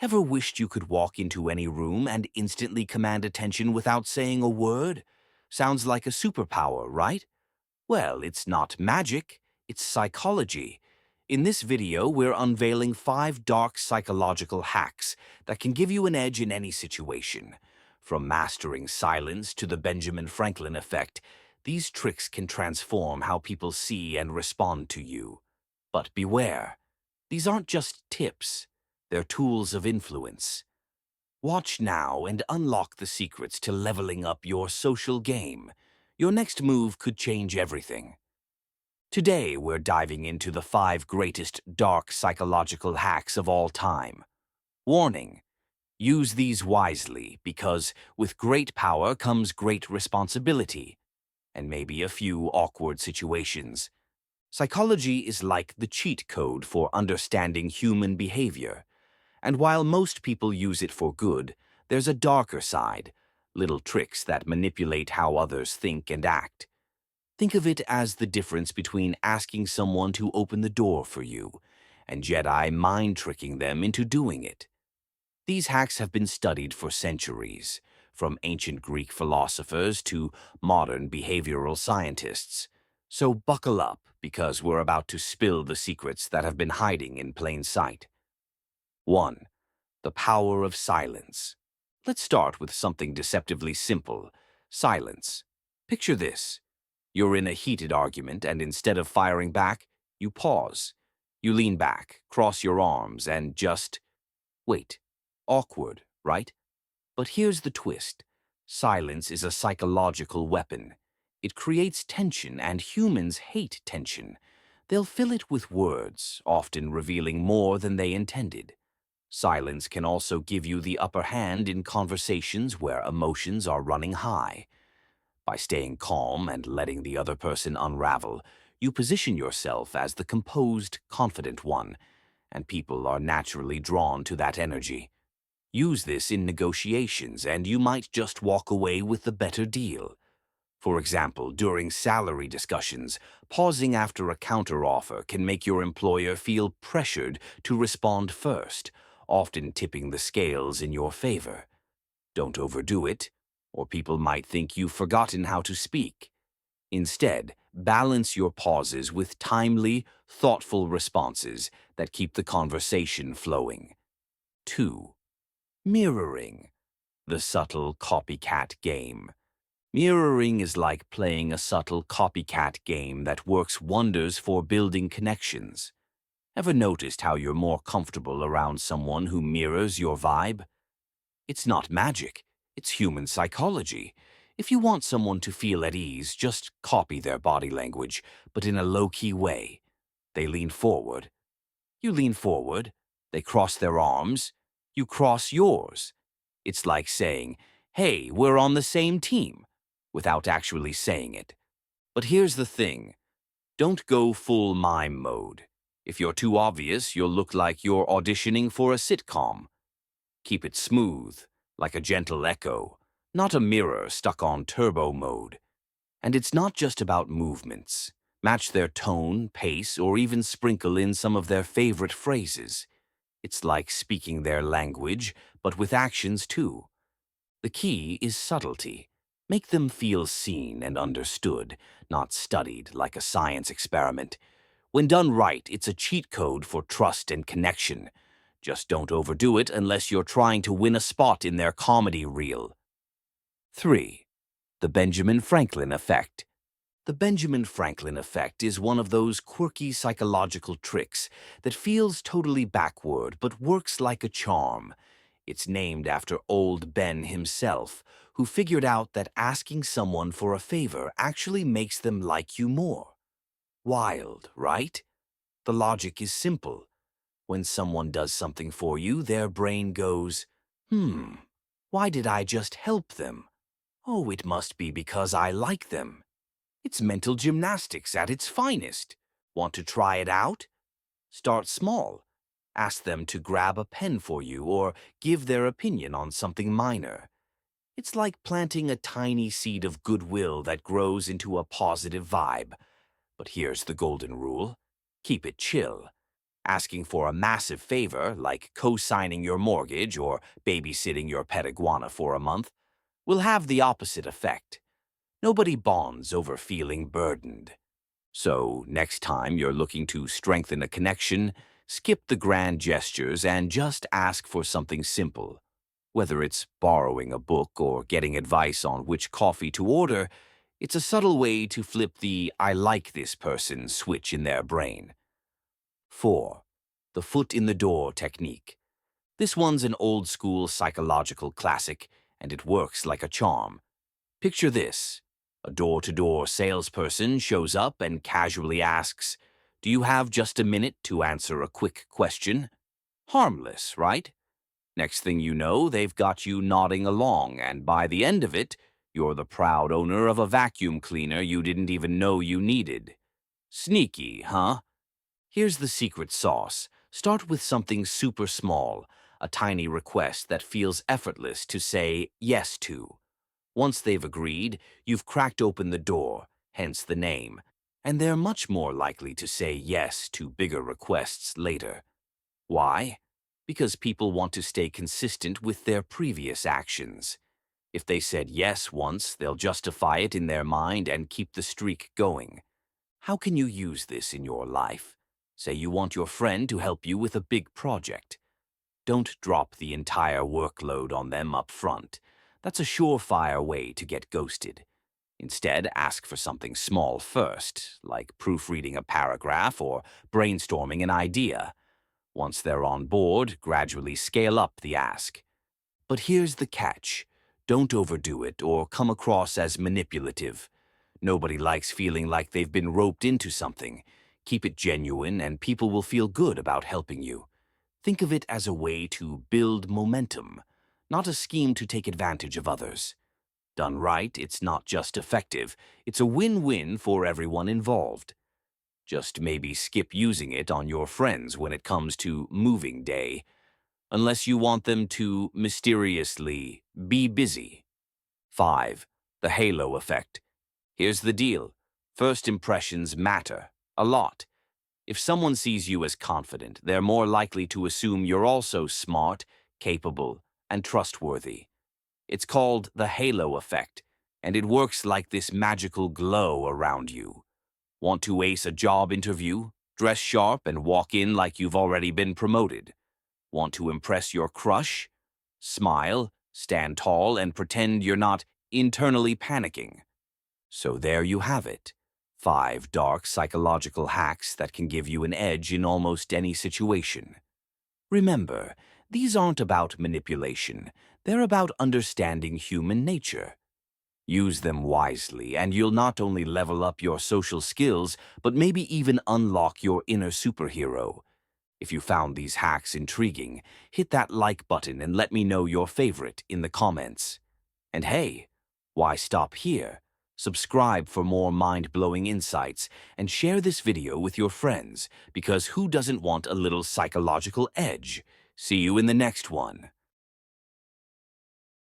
Ever wished you could walk into any room and instantly command attention without saying a word? Sounds like a superpower, right? Well, it's not magic, it's psychology. In this video, we're unveiling 5 dark psychological hacks that can give you an edge in any situation. From mastering silence to the Benjamin Franklin effect, these tricks can transform how people see and respond to you. But beware, these aren't just tips, they're tools of influence. Watch now and unlock the secrets to leveling up your social game. Your next move could change everything. Today, we're diving into the 5 greatest dark psychological hacks of all time. Warning: use these wisely because with great power comes great responsibility, and maybe a few awkward situations. Psychology is like the cheat code for understanding human behavior. And while most people use it for good, there's a darker side, little tricks that manipulate how others think and act. Think of it as the difference between asking someone to open the door for you and Jedi mind-tricking them into doing it. These hacks have been studied for centuries, from ancient Greek philosophers to modern behavioral scientists. So buckle up, because we're about to spill the secrets that have been hiding in plain sight. 1. The power of silence. Let's start with something deceptively simple: silence. Picture this. You're in a heated argument, and instead of firing back, you pause. You lean back, cross your arms, and just wait. Awkward, right? But here's the twist. Silence is a psychological weapon. It creates tension, and humans hate tension. They'll fill it with words, often revealing more than they intended. Silence can also give you the upper hand in conversations where emotions are running high. By staying calm and letting the other person unravel, you position yourself as the composed, confident one, and people are naturally drawn to that energy. Use this in negotiations, and you might just walk away with the better deal. For example, during salary discussions, pausing after a counteroffer can make your employer feel pressured to respond first, often tipping the scales in your favor. Don't overdo it, or people might think you've forgotten how to speak. Instead, balance your pauses with timely, thoughtful responses that keep the conversation flowing. 2. Mirroring. The subtle copycat game. Mirroring is like playing a subtle copycat game that works wonders for building connections. Ever noticed how you're more comfortable around someone who mirrors your vibe? It's not magic, it's human psychology. If you want someone to feel at ease, just copy their body language, but in a low-key way. They lean forward. You lean forward. They cross their arms. You cross yours. It's like saying, "Hey, we're on the same team," without actually saying it. But here's the thing. Don't go full mime mode. If you're too obvious, you'll look like you're auditioning for a sitcom. Keep it smooth, like a gentle echo, not a mirror stuck on turbo mode. And it's not just about movements. Match their tone, pace, or even sprinkle in some of their favorite phrases. It's like speaking their language, but with actions too. The key is subtlety. Make them feel seen and understood, not studied like a science experiment. When done right, it's a cheat code for trust and connection. Just don't overdo it unless you're trying to win a spot in their comedy reel. 3. The Benjamin Franklin effect. The Benjamin Franklin effect is one of those quirky psychological tricks that feels totally backward but works like a charm. It's named after old Ben himself, who figured out that asking someone for a favor actually makes them like you more. Wild, right? The logic is simple. When someone does something for you, their brain goes, why did I just help them? Oh, it must be because I like them. It's mental gymnastics at its finest. Want to try it out? Start small. Ask them to grab a pen for you or give their opinion on something minor. It's like planting a tiny seed of goodwill that grows into a positive vibe. But here's the golden rule. Keep it chill. Asking for a massive favor, like co-signing your mortgage or babysitting your pet iguana for a month, will have the opposite effect. Nobody bonds over feeling burdened. So, next time you're looking to strengthen a connection, skip the grand gestures and just ask for something simple. Whether it's borrowing a book or getting advice on which coffee to order, it's a subtle way to flip the "I like this person" switch in their brain. 4. The foot in the door technique. This one's an old-school psychological classic, and it works like a charm. Picture this. A door-to-door salesperson shows up and casually asks, "Do you have just a minute to answer a quick question?" Harmless, right? Next thing you know, they've got you nodding along, and by the end of it, you're the proud owner of a vacuum cleaner you didn't even know you needed. Sneaky, huh? Here's the secret sauce. Start with something super small, a tiny request that feels effortless to say yes to. Once they've agreed, you've cracked open the door, hence the name, and they're much more likely to say yes to bigger requests later. Why? Because people want to stay consistent with their previous actions. If they said yes once, they'll justify it in their mind and keep the streak going. How can you use this in your life? Say you want your friend to help you with a big project. Don't drop the entire workload on them up front. That's a surefire way to get ghosted. Instead, ask for something small first, like proofreading a paragraph or brainstorming an idea. Once they're on board, gradually scale up the ask. But here's the catch. Don't overdo it or come across as manipulative. Nobody likes feeling like they've been roped into something. Keep it genuine and people will feel good about helping you. Think of it as a way to build momentum, not a scheme to take advantage of others. Done right, it's not just effective, it's a win-win for everyone involved. Just maybe skip using it on your friends when it comes to moving day, unless you want them to mysteriously be busy. 5. The halo effect. Here's the deal. First impressions matter a lot. If someone sees you as confident, they're more likely to assume you're also smart, capable, and trustworthy. It's called the halo effect, and it works like this magical glow around you. Want to ace a job interview? Dress sharp and walk in like you've already been promoted. Want to impress your crush? Smile, stand tall, and pretend you're not internally panicking. So there you have it. 5 dark psychological hacks that can give you an edge in almost any situation. Remember, these aren't about manipulation. They're about understanding human nature. Use them wisely, and you'll not only level up your social skills, but maybe even unlock your inner superhero. If you found these hacks intriguing, hit that like button and let me know your favorite in the comments. And hey, why stop here? Subscribe for more mind-blowing insights and share this video with your friends, because who doesn't want a little psychological edge? See you in the next one.